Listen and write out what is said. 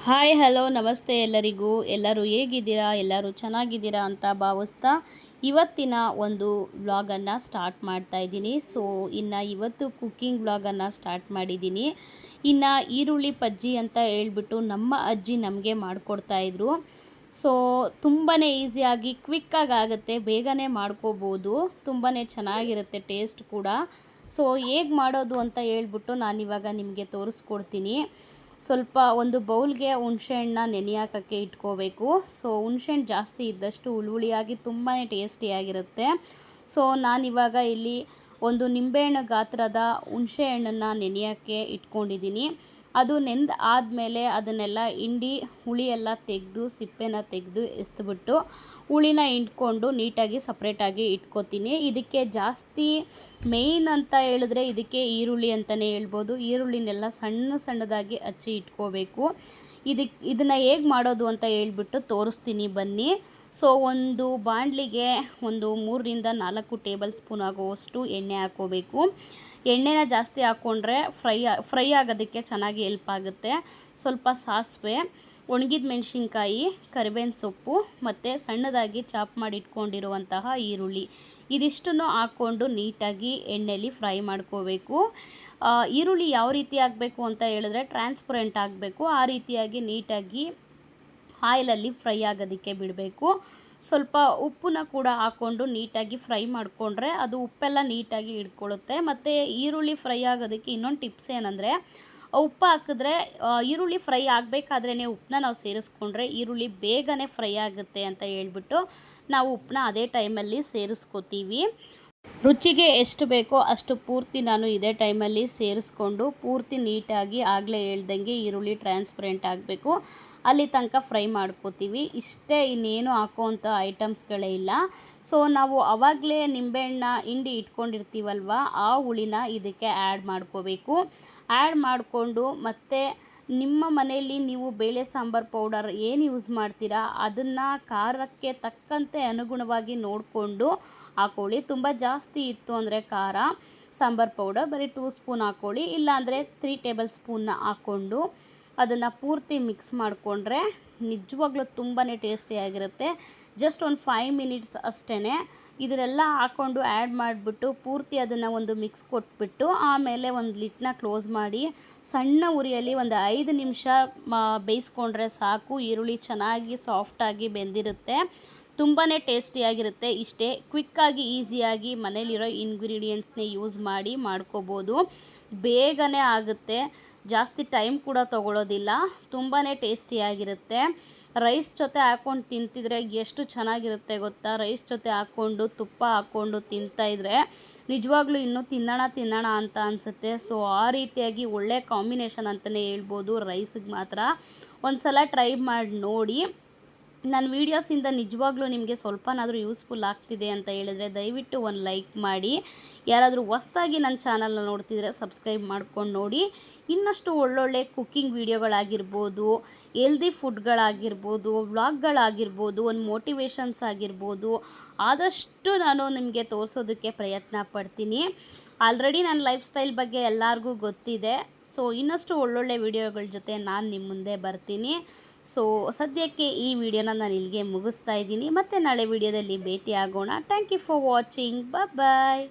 Hi hello ನಮಸ್ತೆ ಎಲ್ಲರಿಗೂ. ಎಲ್ಲರೂ ಹೇಗಿದ್ದೀರಾ? ಎಲ್ಲರೂ ಚೆನ್ನಾಗಿದ್ದೀರಾ ಅಂತ ಭಾವಿಸ್ತಾ ಇವತ್ತಿನ ಒಂದು ವ್ಲಾಗನ್ನು ಸ್ಟಾರ್ಟ್ ಮಾಡ್ತಾ ಇದ್ದೀನಿ. ಇನ್ನು ಇವತ್ತು ಕುಕ್ಕಿಂಗ್ ವ್ಲಾಗನ್ನು ಸ್ಟಾರ್ಟ್ ಮಾಡಿದ್ದೀನಿ. ಇನ್ನು ಈರುಳ್ಳಿ ಬಜ್ಜಿ ಅಂತ ಹೇಳ್ಬಿಟ್ಟು ನಮ್ಮ ಅಜ್ಜಿ ನಮಗೆ ಮಾಡಿಕೊಡ್ತಾಯಿದ್ರು. ತುಂಬಾ ಈಸಿಯಾಗಿ ಕ್ವಿಕ್ಕಾಗಿ ಆಗುತ್ತೆ, ಬೇಗನೆ ಮಾಡ್ಕೋಬೋದು, ತುಂಬಾ ಚೆನ್ನಾಗಿರುತ್ತೆ ಟೇಸ್ಟ್ ಕೂಡ. ಹೇಗೆ ಮಾಡೋದು ಅಂತ ಹೇಳ್ಬಿಟ್ಟು ನಾನಿವಾಗ ನಿಮಗೆ ತೋರಿಸ್ಕೊಡ್ತೀನಿ. ಸ್ವಲ್ಪ ಒಂದು ಬೌಲ್ಗೆ ಹುಣಸೆಹಣ್ಣನ್ನ ನೆನೆ ಹಾಕೋಕ್ಕೆ ಇಟ್ಕೋಬೇಕು. ಹುಣಸೆಹಣ್ಣು ಜಾಸ್ತಿ ಇದ್ದಷ್ಟು ಹುಳಿಯಾಗಿ ತುಂಬಾ ಟೇಸ್ಟಿಯಾಗಿರುತ್ತೆ. ನಾನಿವಾಗ ಇಲ್ಲಿ ಒಂದು ನಿಂಬೆಹಣ್ಣು ಗಾತ್ರದ ಹುಣಸೆಹಣ್ಣನ್ನು ನೆನೆಯೋಕ್ಕೆ ಇಟ್ಕೊಂಡಿದ್ದೀನಿ. ಅದು ನೆಂದು ಆದಮೇಲೆ ಅದನ್ನೆಲ್ಲ ಹಿಂಡಿ ಹುಳಿ ಎಲ್ಲ ತೆಗೆದು ಸಿಪ್ಪೆನ ತೆಗೆದು ಎಸ್ದುಬಿಟ್ಟು ಹುಳಿನ ಹಿಂಡ್ಕೊಂಡು ನೀಟಾಗಿ ಸಪ್ರೇಟಾಗಿ ಇಟ್ಕೋತೀನಿ. ಇದಕ್ಕೆ ಜಾಸ್ತಿ ಮೇಯ್ನ್ ಅಂತ ಹೇಳಿದ್ರೆ ಇದಕ್ಕೆ ಈರುಳ್ಳಿ ಅಂತಲೇ ಹೇಳ್ಬೋದು. ಈರುಳ್ಳಿನೆಲ್ಲ ಸಣ್ಣದಾಗಿ ಹಚ್ಚಿ ಇಟ್ಕೋಬೇಕು. ಇದನ್ನು ಹೇಗೆ ಮಾಡೋದು ಅಂತ ಹೇಳ್ಬಿಟ್ಟು ತೋರಿಸ್ತೀನಿ ಬನ್ನಿ. ಒಂದು ಬಾಣಲಿಗೆ ಒಂದು 3ರಿಂದ 4 ಟೇಬಲ್ ಸ್ಪೂನ್ ಆಗುವಷ್ಟು ಎಣ್ಣೆ ಹಾಕ್ಕೋಬೇಕು. ಎಣ್ಣೆನ ಜಾಸ್ತಿ ಹಾಕ್ಕೊಂಡ್ರೆ ಫ್ರೈ ಆಗೋದಕ್ಕೆ ಚೆನ್ನಾಗಿ ಹೆಲ್ಪ್ ಆಗುತ್ತೆ. ಸ್ವಲ್ಪ ಸಾಸಿವೆ, ಒಣಗಿದ ಮೆಣಸಿನ್ಕಾಯಿ, ಕರಿಬೇವಿನ ಸೊಪ್ಪು ಮತ್ತು ಸಣ್ಣದಾಗಿ ಚಾಪ್ ಮಾಡಿ ಇಟ್ಕೊಂಡಿರುವಂತಹ ಈರುಳ್ಳಿ, ಇದಿಷ್ಟನ್ನು ಹಾಕ್ಕೊಂಡು ನೀಟಾಗಿ ಎಣ್ಣೆಯಲ್ಲಿ ಫ್ರೈ ಮಾಡ್ಕೋಬೇಕು. ಈರುಳ್ಳಿ ಯಾವ ರೀತಿ ಆಗಬೇಕು ಅಂತ ಹೇಳಿದ್ರೆ ಟ್ರಾನ್ಸ್ಪರೆಂಟ್ ಆಗಬೇಕು. ಆ ರೀತಿಯಾಗಿ ನೀಟಾಗಿ ಆಯಿಲಲ್ಲಿ ಫ್ರೈ ಆಗೋದಕ್ಕೆ ಬಿಡಬೇಕು. ಸ್ವಲ್ಪ ಉಪ್ಪನ್ನ ಕೂಡ ಹಾಕ್ಕೊಂಡು ನೀಟಾಗಿ ಫ್ರೈ ಮಾಡಿಕೊಂಡ್ರೆ ಅದು ಉಪ್ಪೆಲ್ಲ ನೀಟಾಗಿ ಹಿಡ್ಕೊಳ್ಳುತ್ತೆ. ಮತ್ತು ಈರುಳ್ಳಿ ಫ್ರೈ ಆಗೋದಕ್ಕೆ ಇನ್ನೊಂದು ಟಿಪ್ಸ್ ಏನಂದರೆ, ಉಪ್ಪು ಹಾಕಿದ್ರೆ ಈರುಳ್ಳಿ ಫ್ರೈ ಆಗಬೇಕಾದ್ರೇ ಉಪ್ಪನ್ನ ನಾವು ಸೇರಿಸ್ಕೊಂಡ್ರೆ ಈರುಳ್ಳಿ ಬೇಗನೆ ಫ್ರೈ ಆಗುತ್ತೆ ಅಂತ ಹೇಳ್ಬಿಟ್ಟು ನಾವು ಉಪ್ಪನ್ನ ಅದೇ ಟೈಮಲ್ಲಿ ಸೇರಿಸ್ಕೋತೀವಿ. ರುಚಿಗೆ ಎಷ್ಟು ಬೇಕೋ ಅಷ್ಟು ಪೂರ್ತಿ ನಾನು ಇದೇ ಟೈಮಲ್ಲಿ ಸೇರಿಸ್ಕೊಂಡು ಪೂರ್ತಿ ನೀಟಾಗಿ ಆಗಲೇ ಹೇಳ್ದಂಗೆ ಈರುಳ್ಳಿ ಟ್ರಾನ್ಸ್ಪರೆಂಟ್ ಆಗಬೇಕು, ಅಲ್ಲಿ ತನಕ ಫ್ರೈ ಮಾಡ್ಕೋತೀವಿ. ಇಷ್ಟೇ, ಇನ್ನೇನು ಹಾಕೋವಂಥ ಐಟಮ್ಸ್ಗಳೇ ಇಲ್ಲ. ನಾವು ಆವಾಗಲೇ ನಿಂಬೆಹಣ್ಣ ಹಿಂಡಿ ಇಟ್ಕೊಂಡಿರ್ತೀವಲ್ವ, ಆ ಹುಳಿನ ಇದಕ್ಕೆ ಆ್ಯಡ್ ಮಾಡ್ಕೋಬೇಕು. ಆ್ಯಡ್ ಮಾಡಿಕೊಂಡು ಮತ್ತೆ ನಿಮ್ಮ ಮನೆಯಲ್ಲಿ ನೀವು ಬೇಳೆ ಸಾಂಬಾರು ಪೌಡರ್ ಏನು ಯೂಸ್ ಮಾಡ್ತೀರಾ ಅದನ್ನು ಖಾರಕ್ಕೆ ತಕ್ಕಂತೆ ಅನುಗುಣವಾಗಿ ನೋಡಿಕೊಂಡು ಹಾಕ್ಕೊಳ್ಳಿ. ತುಂಬ ಜಾಸ್ತಿ ಇತ್ತು ಅಂದರೆ ಖಾರ ಸಾಂಬಾರು ಪೌಡರ್ ಬರೀ 2 ಸ್ಪೂನ್ ಹಾಕ್ಕೊಳ್ಳಿ, ಇಲ್ಲಾಂದರೆ 3 ಟೇಬಲ್ ಸ್ಪೂನ್ನ ಹಾಕ್ಕೊಂಡು ಅದನ್ನು ಪೂರ್ತಿ ಮಿಕ್ಸ್ ಮಾಡಿಕೊಂಡ್ರೆ ನಿಜವಾಗ್ಲೂ ತುಂಬಾ ಟೇಸ್ಟಿಯಾಗಿರುತ್ತೆ. ಜಸ್ಟ್ ಒಂದು 5 ಮಿನಿಟ್ಸ್ ಅಷ್ಟೇ. ಇದನ್ನೆಲ್ಲ ಹಾಕ್ಕೊಂಡು ಆ್ಯಡ್ ಮಾಡಿಬಿಟ್ಟು ಪೂರ್ತಿ ಅದನ್ನು ಒಂದು ಮಿಕ್ಸ್ ಕೊಟ್ಬಿಟ್ಟು ಆಮೇಲೆ ಒಂದು ಲಿಡ್ನ ಕ್ಲೋಸ್ ಮಾಡಿ ಸಣ್ಣ ಉರಿಯಲ್ಲಿ ಒಂದು 5 ನಿಮಿಷ ಬೇಯಿಸ್ಕೊಂಡ್ರೆ ಸಾಕು. ಈರುಳ್ಳಿ ಚೆನ್ನಾಗಿ ಸಾಫ್ಟಾಗಿ ಬೆಂದಿರುತ್ತೆ, ತುಂಬಾ ಟೇಸ್ಟಿಯಾಗಿರುತ್ತೆ. ಇಷ್ಟೇ, ಕ್ವಿಕ್ಕಾಗಿ ಈಸಿಯಾಗಿ ಮನೇಲಿರೋ ಇಂಗ್ರೀಡಿಯೆಂಟ್ಸ್ನೇ ಯೂಸ್ ಮಾಡಿ ಮಾಡ್ಕೋಬೋದು. ಬೇಗನೆ ಆಗುತ್ತೆ, ಜಾಸ್ತಿ ಟೈಮ್ ಕೂಡ ತೊಗೊಳ್ಳೋದಿಲ್ಲ, ತುಂಬಾ ಟೇಸ್ಟಿಯಾಗಿರುತ್ತೆ. ರೈಸ್ ಜೊತೆ ಹಾಕ್ಕೊಂಡು ತಿಂತಿದ್ರೆ ಎಷ್ಟು ಚೆನ್ನಾಗಿರುತ್ತೆ ಗೊತ್ತಾ. ರೈಸ್ ಜೊತೆ ಹಾಕ್ಕೊಂಡು ತುಪ್ಪ ಹಾಕ್ಕೊಂಡು ತಿಂತಾಯಿದ್ರೆ ನಿಜವಾಗ್ಲೂ ಇನ್ನೂ ತಿನ್ನೋಣ ಅಂತ ಅನಿಸುತ್ತೆ. ಆ ರೀತಿಯಾಗಿ ಒಳ್ಳೆ ಕಾಂಬಿನೇಷನ್ ಅಂತಲೇ ಹೇಳ್ಬೋದು ರೈಸಿಗೆ ಮಾತ್ರ. ಒಂದು ಸಲ ಟ್ರೈ ಮಾಡಿ ನೋಡಿ. ನನ್ನ ವೀಡಿಯೋಸಿಂದ ನಿಜವಾಗ್ಲೂ ನಿಮಗೆ ಸ್ವಲ್ಪನಾದರೂ ಯೂಸ್ಫುಲ್ ಆಗ್ತಿದೆ ಅಂತ ಹೇಳಿದರೆ ದಯವಿಟ್ಟು ಒಂದು ಲೈಕ್ ಮಾಡಿ. ಯಾರಾದರೂ ಹೊಸ್ದಾಗಿ ನನ್ನ ಚಾನಲ್ನ ನೋಡ್ತಿದ್ರೆ ಸಬ್ಸ್ಕ್ರೈಬ್ ಮಾಡ್ಕೊಂಡು ನೋಡಿ. ಇನ್ನಷ್ಟು ಒಳ್ಳೊಳ್ಳೆ ಕುಕ್ಕಿಂಗ್ ವೀಡಿಯೋಗಳಾಗಿರ್ಬೋದು, ಹೆಲ್ದಿ ಫುಡ್ಗಳಾಗಿರ್ಬೋದು, ವ್ಲಾಗ್ಗಳಾಗಿರ್ಬೋದು, ಒಂದು ಮೋಟಿವೇಶನ್ಸ್ ಆಗಿರ್ಬೋದು, ಆದಷ್ಟು ನಾನು ನಿಮಗೆ ತೋರಿಸೋದಕ್ಕೆ ಪ್ರಯತ್ನ ಪಡ್ತೀನಿ. ಆಲ್ರೆಡಿ ನನ್ನ ಲೈಫ್ ಸ್ಟೈಲ್ ಬಗ್ಗೆ ಎಲ್ಲರಿಗೂ ಗೊತ್ತಿದೆ. ಇನ್ನಷ್ಟು ಒಳ್ಳೊಳ್ಳೆ ವೀಡಿಯೋಗಳ ಜೊತೆ ನಾನು ನಿಮ್ಮ ಮುಂದೆ ಬರ್ತೀನಿ. ಸದ್ಯಕ್ಕೆ ಈ ವಿಡಿಯೋನ ನಾನು ಇಲ್ಲಿಗೆ ಮುಗಿಸ್ತಾ ಇದ್ದೀನಿ. ಮತ್ತೆ ನಾಳೆ ವಿಡಿಯೋದಲ್ಲಿ ಭೇಟಿ ಆಗೋಣ. Thank you for watching. Bye.